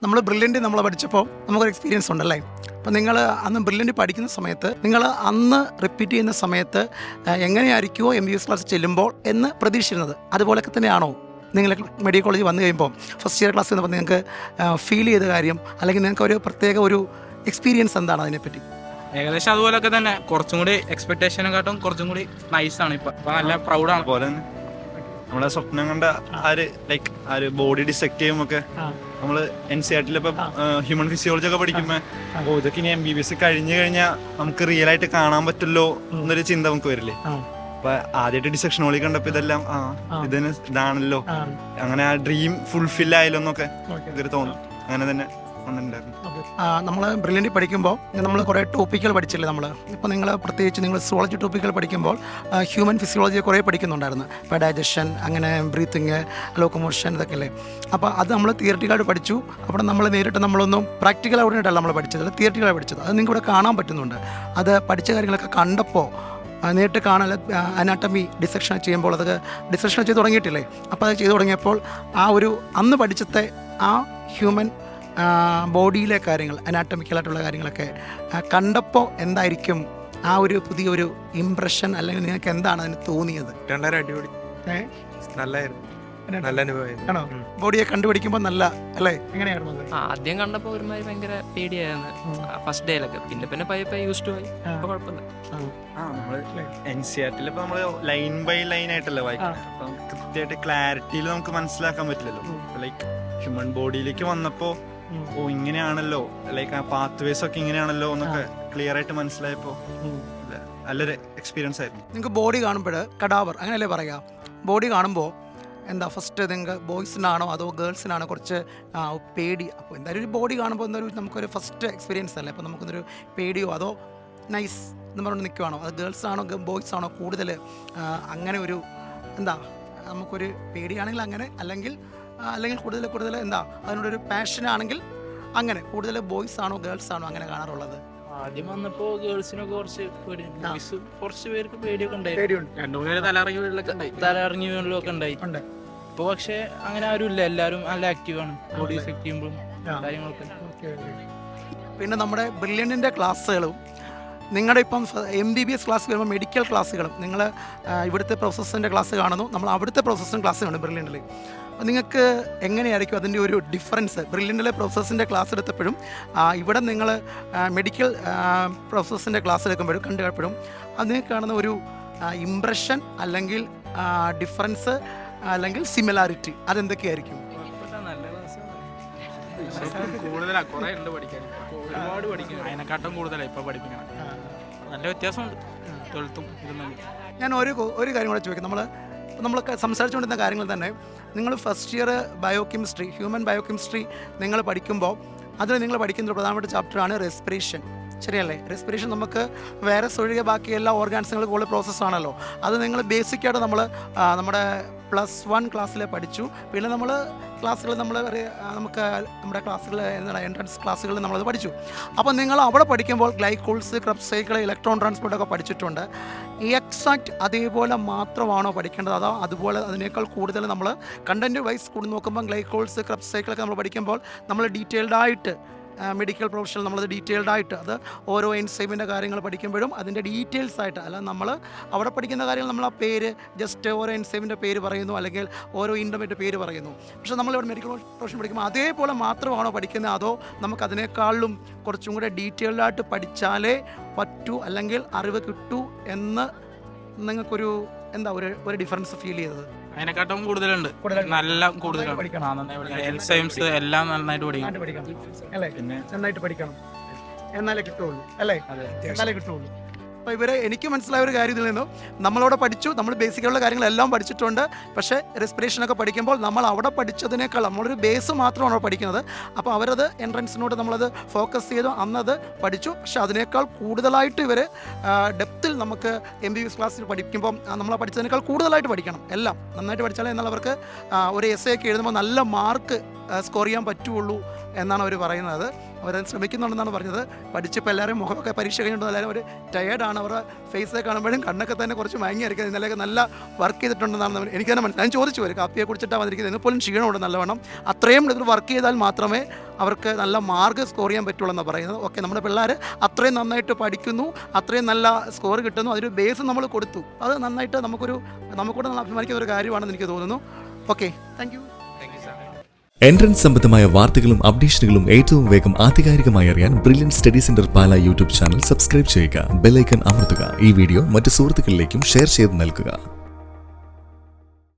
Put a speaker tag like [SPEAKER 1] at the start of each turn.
[SPEAKER 1] നമ്മൾ ബ്രില്യൻ്റ് നമ്മൾ പഠിച്ചപ്പോൾ നമുക്കൊരു എക്സ്പീരിയൻസ് ഉണ്ടല്ലേ. അപ്പോൾ നിങ്ങൾ അന്ന് ബ്രില്യൻ്റ് പഠിക്കുന്ന സമയത്ത് നിങ്ങൾ അന്ന് റിപ്പീറ്റ് ചെയ്യുന്ന സമയത്ത് എങ്ങനെയായിരിക്കുമോ MBBS ക്ലാസ് ചെല്ലുമ്പോൾ എന്ന് പ്രതീക്ഷിച്ചിരുന്നത് അതുപോലൊക്കെ തന്നെയാണോ നിങ്ങൾ മെഡിക്കൽ കോളേജിൽ വന്നു കഴിയുമ്പോൾ ഫസ്റ്റ് ഇയർ ക്ലാസ് വന്നപ്പോൾ നിങ്ങൾക്ക് ഫീൽ ചെയ്ത കാര്യം അല്ലെങ്കിൽ നിങ്ങൾക്ക് ഒരു പ്രത്യേക ഒരു എക്സ്പീരിയൻസ് എന്താണ് അതിനെപ്പറ്റി?
[SPEAKER 2] ഏകദേശം അതുപോലൊക്കെ തന്നെ, കുറച്ചും കൂടി എക്സ്പെക്ടേഷനെക്കാട്ടും കുറച്ചും കൂടി നൈസാണ്. ഇപ്പം നല്ല പ്രൗഡാണ്.
[SPEAKER 3] പോലെ തന്നെ നമ്മളെ സ്വപ്നം കണ്ട ആ ഒരു ബോഡി ഡിസെക്ട് ചെയ്യുമൊക്കെ നമ്മള് NCERT ഇപ്പം ഹ്യൂമൻ ഫിസിയോളജി ഒക്കെ പഠിക്കുമ്പോ ഇതൊക്കെ ഇനി MBBS കഴിഞ്ഞു കഴിഞ്ഞാൽ നമുക്ക് റിയൽ ആയിട്ട് കാണാൻ പറ്റുമല്ലോ എന്നൊരു ചിന്ത നമുക്ക് വരില്ലേ. അപ്പൊ ആദ്യമായിട്ട് ഡിസെക്ഷനോളി കണ്ടപ്പോ ഇതെല്ലാം ഇതിന് ഇതാണല്ലോ, അങ്ങനെ ആ ഡ്രീം ഫുൾഫിൽ ആയല്ലോ എന്നൊക്കെ ഇതൊരു തോന്നും. അങ്ങനെ തന്നെ
[SPEAKER 1] നമ്മൾ ബ്രില്യൻ്റ് പഠിക്കുമ്പോൾ നമ്മൾ കുറേ ടോപ്പിക്കുകൾ പഠിച്ചില്ലേ നമ്മൾ. ഇപ്പോൾ നിങ്ങൾ പ്രത്യേകിച്ച് നിങ്ങൾ സുവോളജി ടോപ്പിക്കുകൾ പഠിക്കുമ്പോൾ ഹ്യൂമൻ ഫിസിയോളജി കുറേ പഠിക്കുന്നുണ്ടായിരുന്നു. ഇപ്പോൾ ഡൈജഷൻ, അങ്ങനെ ബ്രീത്തിങ്, ലോക്കോമോഷൻ, ഇതൊക്കെ അല്ലേ. അപ്പോൾ അത് നമ്മൾ തിയറിറ്റിക്കലായിട്ട് പഠിച്ചു. അവിടെ നമ്മൾ നേരിട്ട് നമ്മളൊന്നും പ്രാക്ടിക്കൽ ആയിട്ടല്ല നമ്മൾ പഠിച്ചത്, അത് തിയറിറ്റിക്കലായി പഠിച്ചത്. അത് നിങ്ങൾക്ക് ഇവിടെ കാണാൻ പറ്റുന്നുണ്ട്. അത് പഠിച്ച കാര്യങ്ങളൊക്കെ കണ്ടപ്പോൾ നേരിട്ട് കാണാൻ അനാട്ടമി ഡിസെക്ഷൻ ചെയ്യുമ്പോൾ അതൊക്കെ ഡിസെക്ഷൻ ചെയ്ത് തുടങ്ങിയിട്ടില്ലേ. അപ്പോൾ അത് ചെയ്ത് തുടങ്ങിയപ്പോൾ ആ ഒരു അന്ന് പഠിച്ചത്തെ ആ ഹ്യൂമൻ ബോഡിയിലെ കാര്യങ്ങൾ, അനാട്ടമിക്കലായിട്ടുള്ള കാര്യങ്ങളൊക്കെ കണ്ടപ്പോൾ എന്തായിരിക്കും ആ ഒരു പുതിയൊരു ഇംപ്രഷൻ, അല്ലെങ്കിൽ നിങ്ങൾക്ക് എന്താണ് അതിന് തോന്നിയത്?
[SPEAKER 4] അടിപൊളി, നല്ലായിരുന്നു, നല്ല അനുഭവമായിരുന്നു.
[SPEAKER 1] ആണോ? ബോഡിയെ കണ്ടുപിടിക്കുമ്പോൾ നല്ല അല്ലേ? എങ്ങനെയായിരുന്നു അത്?
[SPEAKER 5] ആദ്യം കണ്ടപ്പോൾ ഒരുമാതിരി ഭയങ്കര പേടിയായിരുന്നു ഫസ്റ്റ് ഡേയിലൊക്കെ. പിന്നെ പയ്യെ യൂസ് ടു ആയി. ഇപ്പൊ കുഴപ്പമില്ല.
[SPEAKER 3] NCERT ഇപ്പൊ നമ്മള് ലൈൻ ബൈ ലൈൻ ആയിട്ടല്ലേ വായിക്കുന്നത്. അപ്പൊ കൃത്യമായിട്ട് ക്ലാരിറ്റിയിൽ നമുക്ക് മനസ്സിലാക്കാൻ പറ്റില്ലല്ലോ. ലൈക്ക് ഹ്യൂമൻ ബോഡിയിലേക്ക് വന്നപ്പോ ഇങ്ങനെയാണല്ലോ, ലൈക്ക് ആ പാത്ത് വേസ് ഒക്കെ ഇങ്ങനെയാണല്ലോ എന്നൊക്കെ ക്ലിയർ ആയിട്ട് മനസ്സിലായപ്പോ നല്ലൊരു എക്സ്പീരിയൻസ് ആയിരുന്നു.
[SPEAKER 1] നിങ്ങൾക്ക് ബോഡി കാണുമ്പോൾ കടാവർ അങ്ങനെയല്ലേ പറയാ, ബോഡി കാണുമ്പോൾ എന്താ ഫസ്റ്റ് നിങ്ങൾക്ക് ബോയ്സിനാണോ അതോ ഗേൾസിനാണോ കുറച്ച് പേടി? അപ്പോൾ എന്തായാലും ഒരു ബോഡി കാണുമ്പോൾ എന്തായാലും നമുക്കൊരു ഫസ്റ്റ് എക്സ്പീരിയൻസ് അല്ലേ. അപ്പോൾ നമുക്കൊന്നൊരു പേടിയോ അതോ നൈസ് എന്ന് പറഞ്ഞ് നിൽക്കുവാണോ, അത് ഗേൾസ് ആണോ ബോയ്സ് ആണോ കൂടുതൽ അങ്ങനെ ഒരു എന്താ നമുക്കൊരു പേടിയാണെങ്കിൽ അങ്ങനെ, അല്ലെങ്കിൽ കൂടുതൽ എന്താ അതിനോടൊരു പാഷനാണെങ്കിൽ അങ്ങനെ കൂടുതൽ ബോയ്സ് ആണോ ഗേൾസ് ആണോ അങ്ങനെ കാണാറുള്ളത്?
[SPEAKER 6] ആദ്യം വന്നപ്പോ ഗേൾസിനൊക്കെ കുറച്ച് പേർക്ക് പേടിയൊക്കെ ഉണ്ടായി, തലയിറങ്ങി വീഴലൊക്കെ ഉണ്ടായി. ഇപ്പൊ പക്ഷെ അങ്ങനെ ആരും ഇല്ല, എല്ലാവരും നല്ല ആക്റ്റീവാണ്. ബോഡി എഫക്ട് ചെയ്യുമ്പോഴും കാര്യങ്ങളൊക്കെ.
[SPEAKER 1] പിന്നെ നമ്മുടെ ബ്രില്യൻറ്റിൻ്റെ ക്ലാസ്സുകളും നിങ്ങളുടെ ഇപ്പം MBBS ക്ലാസ് വരുമ്പോൾ മെഡിക്കൽ ക്ലാസ്സുകളും നിങ്ങൾ ഇവിടുത്തെ പ്രൊഫസറിൻ്റെ ക്ലാസ് കാണുന്നു, നമ്മൾ അവിടുത്തെ പ്രൊഫസറിൻ്റെ ക്ലാസ് കാണും ബ്രില്യൻറ്റിൽ. നിങ്ങൾക്ക് എങ്ങനെയായിരിക്കും അതിൻ്റെ ഒരു ഡിഫറൻസ്? ബ്രില്യൻറ്റിലെ പ്രൊഫസേഴ്സിൻ്റെ ക്ലാസ് എടുത്തപ്പോഴും ഇവിടെ നിങ്ങൾ മെഡിക്കൽ പ്രൊഫസേഴ്സിൻ്റെ ക്ലാസ് എടുക്കുമ്പോഴും കണ്ടുകപ്പോഴും അതിനെ കാണുന്ന ഒരു ഇംപ്രഷൻ അല്ലെങ്കിൽ ഡിഫറൻസ് അല്ലെങ്കിൽ സിമിലാരിറ്റി അതെന്തൊക്കെയായിരിക്കും?
[SPEAKER 2] കൂടുതലാണ്, കുറേ ഉണ്ട് പഠിക്കാൻ, ഒരുപാട് പഠിക്കണം. അതിനെക്കാട്ടും കൂടുതലാണ് ഇപ്പോൾ പഠിപ്പിക്കണം. നല്ല വ്യത്യാസമുണ്ട് 12th ഇരുന്നും.
[SPEAKER 1] ഞാൻ ഒരു കാര്യം കൂടെ ചോദിക്കാം. നമ്മളൊക്കെ സംസാരിച്ചുകൊണ്ടിരുന്ന കാര്യങ്ങൾ തന്നെ നിങ്ങൾ first year biochemistry, human biochemistry നിങ്ങൾ പഠിക്കുമ്പോൾ അതിൽ നിങ്ങൾ പഠിക്കുന്ന ഒരു പ്രധാനപ്പെട്ട ചാപ്റ്ററാണ് റെസ്പിറേഷൻ, ശരിയല്ലേ? റെസ്പിറേഷൻ നമുക്ക് വൈറസ് ഒഴികെ ബാക്കി എല്ലാ ഓർഗാൻസുകൾക്കും ഉള്ള പ്രോസസ്സാണല്ലോ. അത് നിങ്ങൾ ബേസിക്കായിട്ട് നമ്മുടെ +1 ക്ലാസ്സിൽ പഠിച്ചു. പിന്നെ നമ്മൾ ക്ലാസ്സുകൾ നമുക്ക് നമ്മുടെ ക്ലാസ്സുകൾ എന്താണ് എൻട്രൻസ് ക്ലാസ്സുകളിൽ നമ്മളത് പഠിച്ചു. അപ്പോൾ നിങ്ങൾ അവിടെ പഠിക്കുമ്പോൾ ഗ്ലൈക്കോൾസ്, ക്രബ് സൈക്കിൾ, ഇലക്ട്രോൺ ട്രാൻസ്പോർട്ടൊക്കെ പഠിച്ചിട്ടുണ്ട്. എക്സാക്റ്റ് അതേപോലെ മാത്രമാണോ പഠിക്കേണ്ടത്, അതോ അതുപോലെ അതിനേക്കാൾ കൂടുതൽ നമ്മൾ കണ്ടൻറ്റ് വൈസ് കൂടി നോക്കുമ്പോൾ ഗ്ലൈക്കോൾസ്, ക്രബ് സൈക്കിളൊക്കെ നമ്മൾ പഠിക്കുമ്പോൾ നമ്മൾ ഡീറ്റെയിൽഡായിട്ട് മെഡിക്കൽ പ്രൊഫഷണൽ നമ്മളത് ഡീറ്റെയിൽഡായിട്ട് അത് ഓരോ എൻസൈമിൻ്റെ കാര്യങ്ങൾ പഠിക്കുമ്പോഴും അതിൻ്റെ ഡീറ്റെയിൽസ് ആയിട്ട്, അല്ല നമ്മൾ അവിടെ പഠിക്കുന്ന കാര്യങ്ങൾ നമ്മൾ ആ പേര് ജസ്റ്റ് ഓരോ എൻസൈമിൻ്റെ പേര് പറയുന്നു അല്ലെങ്കിൽ ഓരോ ഇൻഡമിൻ്റെ പേര് പറയുന്നു. പക്ഷേ നമ്മളിവിടെ മെഡിക്കൽ പ്രൊഫഷൻ പഠിക്കുമ്പോൾ അതേപോലെ മാത്രമാണോ പഠിക്കുന്നത്, അതോ നമുക്ക് അതിനേക്കാളും കുറച്ചും കൂടെ ഡീറ്റെയിൽഡായിട്ട് പഠിച്ചാലേ പറ്റൂ അല്ലെങ്കിൽ അറിവ് കിട്ടൂ എന്ന് നിങ്ങൾക്കൊരു എന്താ ഒരു ഡിഫറൻസ് ഫീൽ ചെയ്തത്?
[SPEAKER 2] അതിനെക്കാട്ടും കൂടുതലുണ്ട്, നല്ല കൂടുതലാണ്. എൻസൈംസ് എല്ലാം നന്നായിട്ട് പഠിക്കണം
[SPEAKER 1] അല്ലേ? നന്നായിട്ട് പഠിക്കണം എന്നാലേ കിട്ടുള്ളൂ അല്ലേ? എന്നാലേ കിട്ടുള്ളൂ. അപ്പോൾ എനിക്ക് മനസ്സിലായ ഒരു കാര്യം ഇതിൽ നിന്നും നമ്മളവിടെ പഠിച്ചു, നമ്മൾ ബേസിക്കായുള്ള കാര്യങ്ങളെല്ലാം പഠിച്ചിട്ടുണ്ട്. പക്ഷേ റെസ്പിറേഷനൊക്കെ പഠിക്കുമ്പോൾ നമ്മൾ അവിടെ പഠിച്ചതിനേക്കാൾ നമ്മളൊരു ബേസ് മാത്രമാണ് അവിടെ പഠിക്കുന്നത്. അപ്പോൾ അവരത് എൻട്രൻസിനോട് നമ്മളത് ഫോക്കസ് ചെയ്തു, അന്നത് പഠിച്ചു. പക്ഷേ അതിനേക്കാൾ കൂടുതലായിട്ട് ഇവർ ഡെപ്തിൽ നമുക്ക് MBBS ക്ലാസ്സിൽ പഠിക്കുമ്പോൾ നമ്മൾ പഠിച്ചതിനേക്കാൾ കൂടുതലായിട്ട് പഠിക്കണം. എല്ലാം നന്നായിട്ട് പഠിച്ചാലേ എന്നാൽ അവർക്ക് ഒരു essay ഒക്കെ എഴുതുമ്പോൾ നല്ല മാർക്ക് സ്കോർ ചെയ്യാൻ പറ്റുള്ളൂ എന്നാണ് അവർ പറയുന്നത്. അവരത് ശ്രമിക്കുന്നുണ്ടെന്നാണ് പറഞ്ഞത്. പഠിച്ചപ്പോൾ എല്ലാവരും മുഖമൊക്കെ പരീക്ഷ കഴിഞ്ഞിട്ട് എല്ലാവരും ഒരു ടയേർഡാണ്. അവരുടെ ഫേസൊക്കെ കാണുമ്പോഴും കണ്ണൊക്കെ തന്നെ കുറച്ച് മയങ്ങിയിരിക്കുന്നത്. ഇന്നലെയൊക്കെ നല്ല വർക്ക് ചെയ്തിട്ടുണ്ടെന്നാണ് എനിക്ക് തന്നെ മനസ്സിലായി. ഞാൻ ചോദിച്ചു വരും കാപ്പിയെ കുടിച്ചിട്ടാണ് വന്നിരിക്കുന്നത്, ഇന്ന് പോലും ക്ഷീണമുണ്ട് നല്ലവണ്ണം. അത്രയും ഇതിൽ വർക്ക് ചെയ്താൽ മാത്രമേ അവർക്ക് നല്ല മാർക്ക് സ്കോർ ചെയ്യാൻ പറ്റുള്ളൂ എന്നാണ് പറയുന്നത്. ഓക്കെ, നമ്മുടെ പിള്ളേർ അത്രയും നന്നായിട്ട് പഠിക്കുന്നു, അത്രയും നല്ല സ്കോർ കിട്ടുന്നു, അതൊരു ബേസ് നമ്മൾ കൊടുത്തു. അത് നന്നായിട്ട് നമുക്കൂടെ നല്ല അഭിമാനിക്കുന്ന ഒരു കാര്യമാണെന്ന് എനിക്ക് തോന്നുന്നു. Okay, thank you.
[SPEAKER 7] എൻട്രൻസ് സംബന്ധമായ വാർത്തകളും അപ്ഡേഷനുകളും ഏറ്റവും വേഗം ആധികാരികമായി അറിയാൻ ബ്രില്യൻറ്റ് സ്റ്റഡി സെന്റർ പാല യൂട്യൂബ് ചാനൽ സബ്സ്ക്രൈബ് ചെയ്യുക. ബെൽ ഐക്കൺ അമർത്തുക. ഈ വീഡിയോ മറ്റ് സുഹൃത്തുക്കളിലേക്കും ഷെയർ ചെയ്ത് നൽകുക.